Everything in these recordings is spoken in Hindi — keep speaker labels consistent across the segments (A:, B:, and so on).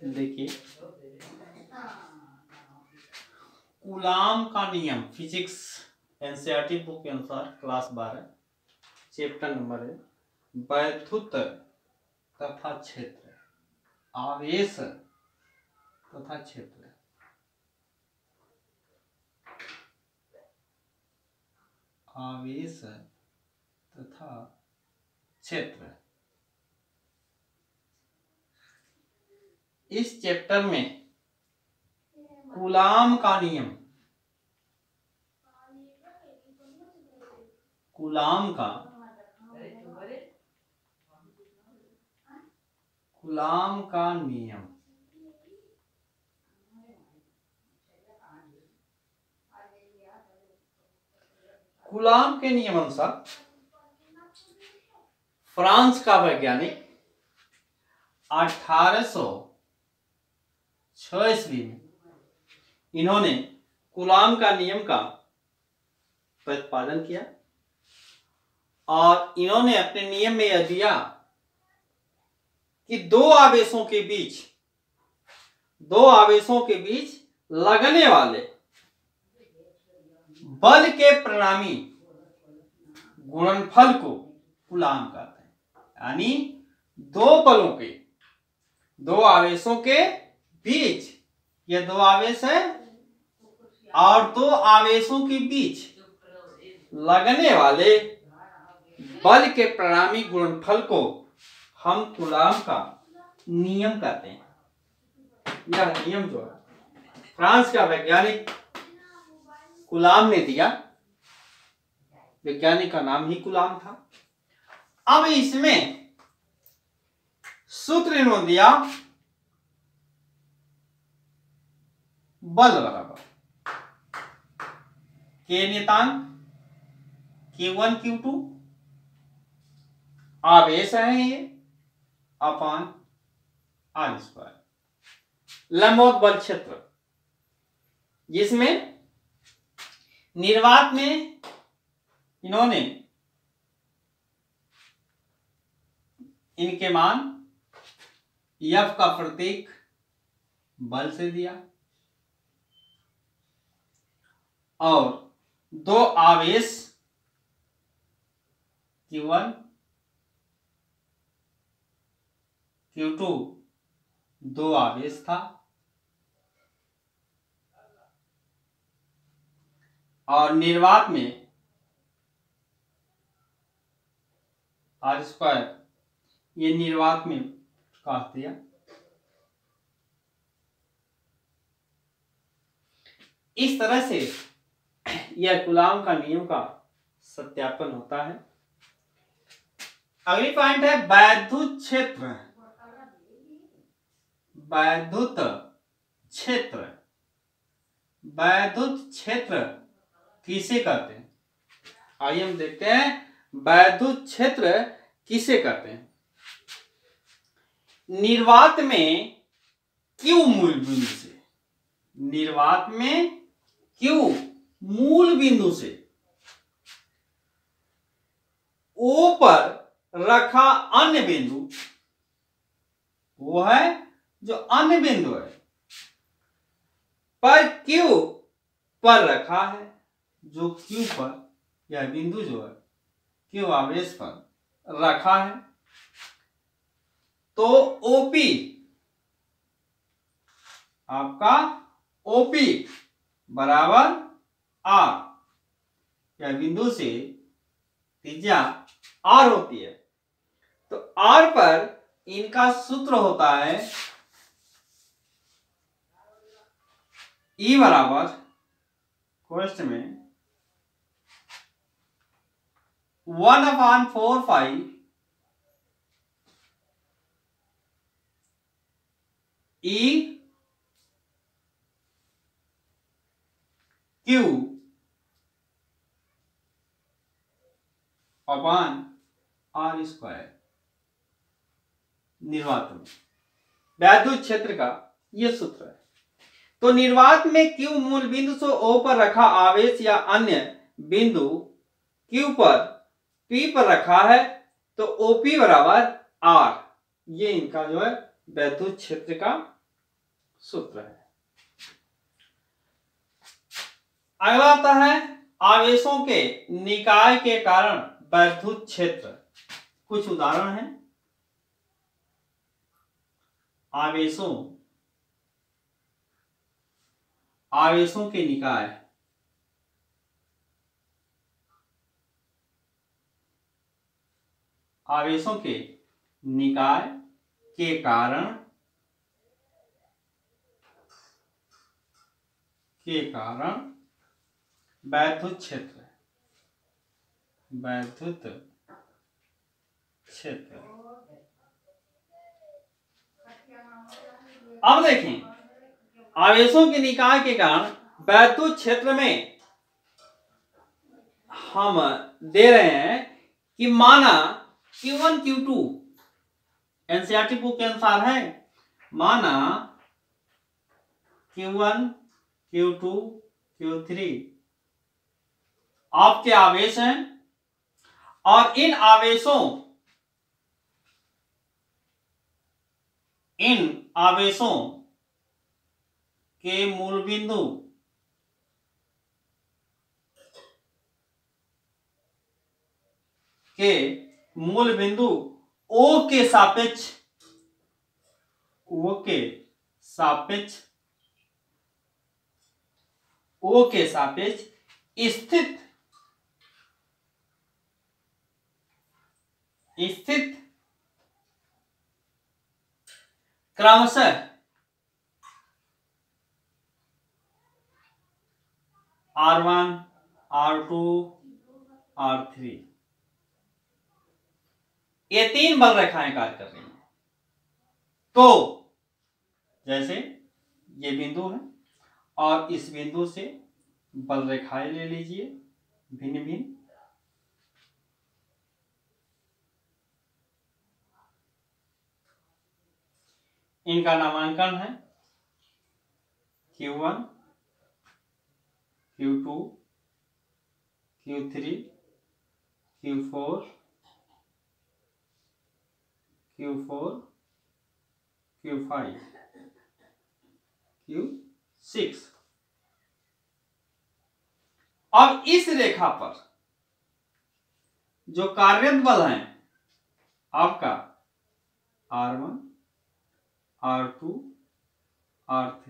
A: देखिए, कूलाम का नियम, फिजिक्स एनसीईआरटी बुक के अनुसार क्लास 12 चैप्टर नंबर है वैद्युत तथा क्षेत्र, आवेश तथा क्षेत्र। आवेश तथा क्षेत्र। इस चैप्टर में कूलाम का नियम, कूलाम का नियम, कूलाम के नियम अनुसार फ्रांस का वैज्ञानिक 1806 ईस्वी में इन्होंने कूलाम का नियम का प्रतिपादन किया और इन्होंने अपने नियम में यह दिया कि दो आवेशों के बीच लगने वाले बल के परिणामी गुणनफल को कूलाम कहते हैं। यानी दो आवेशों के बीच, ये दो आवेश है और दो आवेशों के बीच लगने वाले बल के परिणामी गुणनफल को हम कूलाम का नियम कहते हैं। यह नियम जो है फ्रांस का वैज्ञानिक कूलाम ने दिया, वैज्ञानिक का नाम ही कूलाम था। अब इसमें सूत्र इन्होंने दिया बल बराबर के नियतांक Q1 Q2 आवेश है ये अपान r स्क्वायर, लंबवत बल क्षेत्र, जिसमें निर्वात में इन्होंने इनके मान F का प्रतीक बल से दिया और दो आवेश Q1 Q2 दो आवेश था और निर्वात में r स्क्वायर, ये निर्वात में काट दिया। इस तरह से यह कूलाम का नियम का सत्यापन होता है। अगली पॉइंट है वैद्युत क्षेत्र। वैद्युत क्षेत्र, वैद्युत क्षेत्र किसे कहते हैं? आइए हम देखते हैं वैद्युत क्षेत्र किसे कहते हैं। निर्वात में Q मूल बिंदु से, निर्वात में Q मूल बिंदु से O पर रखा अन्य बिंदु, वो है जो अन्य बिंदु है, पर Q पर रखा है, जो Q पर, यह बिंदु जो है Q आवेश पर रखा है, तो OP आपका OP बराबर R, यह बिंदु से त्रिज्या R होती है। तो R पर इनका सूत्र होता है E बराबर क्वेश्चन में 1/4 पाई E Q upon R square. निर्वात में वैद्युत क्षेत्र का यह सूत्र है। तो निर्वात में Q मूल बिंदु से O पर रखा आवेश या अन्य बिंदु Q पर P पर रखा है, तो OP बराबर R, ये इनका जो है वैद्युत क्षेत्र का सूत्र है। अगला आता है आवेशों के निकाय के कारण वैद्युत क्षेत्र। कुछ उदाहरण हैं। आवेशों के निकाय, आवेशों के निकाय के कारण वैद्युत क्षेत्र, अब देखें आवेशों के निकाय के कारण वैद्युत क्षेत्र में हम दे रहे हैं कि माना Q1 Q2 एनसीईआरटी बुक के अनुसार है, माना Q1 Q2 Q3 आपके आवेश हैं और इन आवेशों के मूल बिंदु O के सापेक्ष स्थित क्रमशः R1 R2 R3 ये 3 बल रेखाएं कार्य कर रही हैं। तो जैसे ये बिंदु है और इस बिंदु से बल रेखाएं ले लीजिए भिन्न भिन्न, इनका नामांकन है Q1 Q2 Q3 Q4 Q5 Q6। अब इस रेखा पर जो कार्यरत बल हैं आपका R1 R2 R3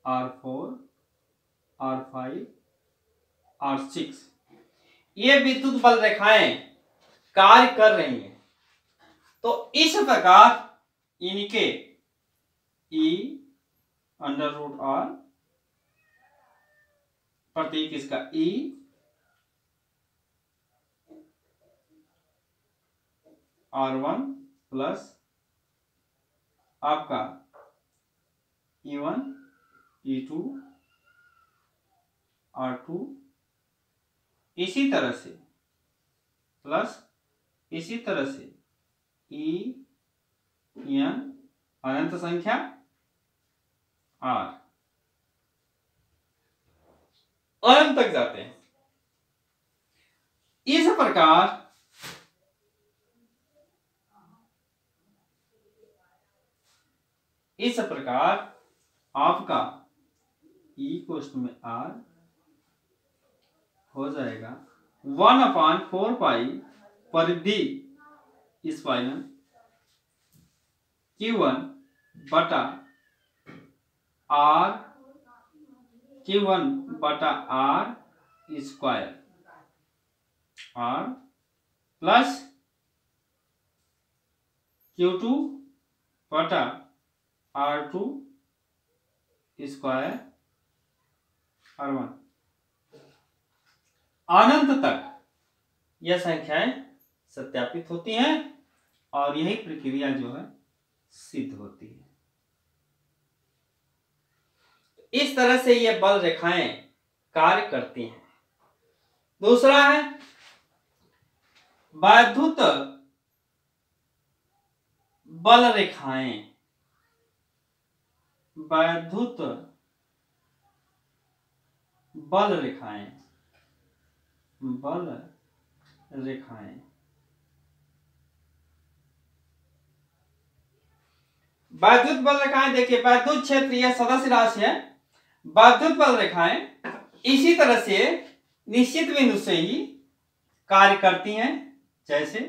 A: R4 R5 R6 ये विद्युत बल रेखाएं कार्य कर रही हैं। तो इस प्रकार इनके E√R प्रतीक इसका E R1 प्लस आपका E1 E2 R2 इसी तरह से प्लस इसी तरह से EN अनंत संख्या R अनंत तक जाते हैं। इस प्रकार आपका E में R हो जाएगा 1/4 पाई परिधि स्पाइनल Q1 बटा R square R plus Q2 बटा R2 स्क्वायर R1 अनंत तक यह संख्याएं सत्यापित होती हैं और यही प्रक्रिया जो है सिद्ध होती है। इस तरह से ये बल रेखाएं कार्य करती हैं। दूसरा है वैद्युत बल रेखाएं, वैद्युत बल रेखाएं वैद्युत बल रेखाएं देखिए, वैद्युत क्षेत्र यह सदस्य राशि है। वैद्युत बल रेखाएं इसी तरह से निश्चित बिंदु से ही कार्य करती हैं, जैसे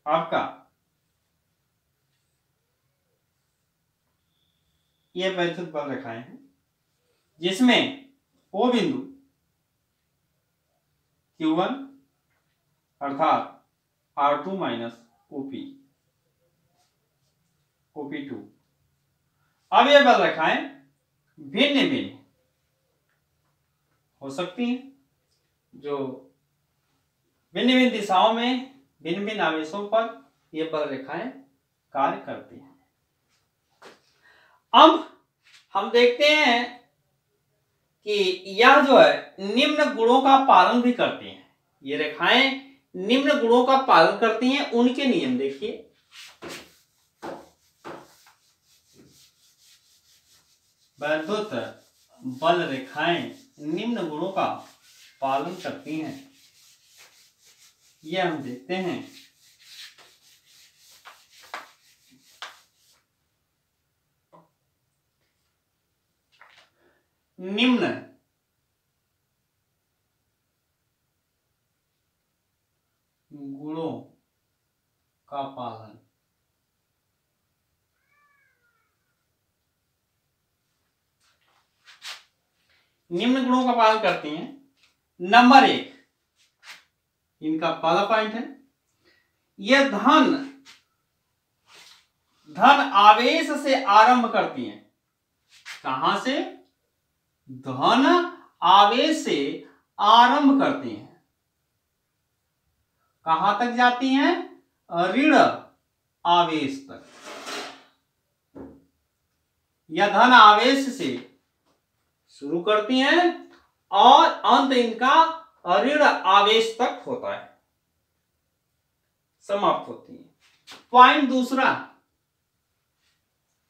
A: आपका ये वैद्युत बल रेखाएं हैं, जिसमें ओ बिंदु Q1 अर्थात R2 माइनस OP2। अब ये बल रेखाएं भिन्न भिन्न हो सकती हैं, जो भिन्न भिन्न दिशाओं में भिन्न भिन्न आवेशों पर ये बल रेखाएं कार्य करती हैं। अब हम देखते हैं कि यह जो है निम्न गुणों का पालन भी करती हैं। ये रेखाएं निम्न गुणों का पालन करती हैं, उनके नियम देखिए। वैद्युत बल रेखाएं निम्न गुणों का पालन करती हैं, यह हम देखते हैं। निम्न गुणों का पालन। निम्न गुणों का पालन करती हैं। नंबर 1, इनका पहला पॉइंट है, यह धन आवेश से आरंभ करती हैं। कहां से? धन आवेश से आरंभ करती हैं। कहां तक जाती हैं? ऋण आवेश तक। यह धन आवेश से शुरू करती हैं और अंत इनका ऋण आवेश तक होता है, समाप्त होती है। पॉइंट दूसरा,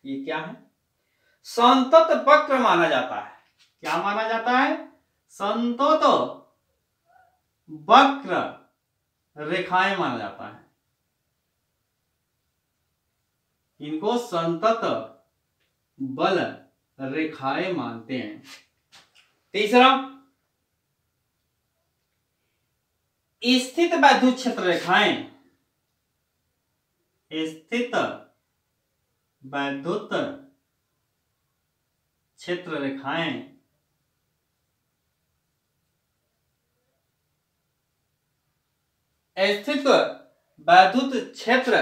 A: ये क्या है? संतत वक्र माना जाता है। क्या माना जाता है? संतत वक्र रेखाएं माना जाता है। इनको संतत बल रेखाएं मानते हैं। तीसरा, स्थित वैद्युत क्षेत्र रेखाएं, स्थित वैद्युत क्षेत्र रेखाएं स्थित वैद्युत क्षेत्र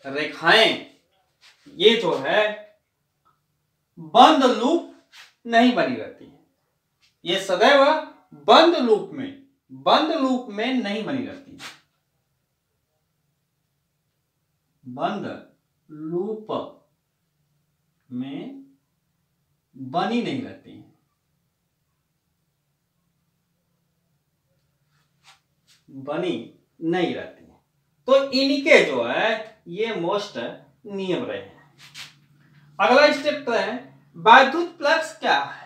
A: रेखाएं ये जो है बंद लूप नहीं बनी रहती है। ये सदैव बंद लूप में नहीं बनी रहती है। बंद लूप में बनी नहीं रहती है। बनी नहीं रहती है। तो इनके जो है ये मोस्ट नियम रहे हैं। अगला स्टेप है वैद्युत फ्लक्स क्या है?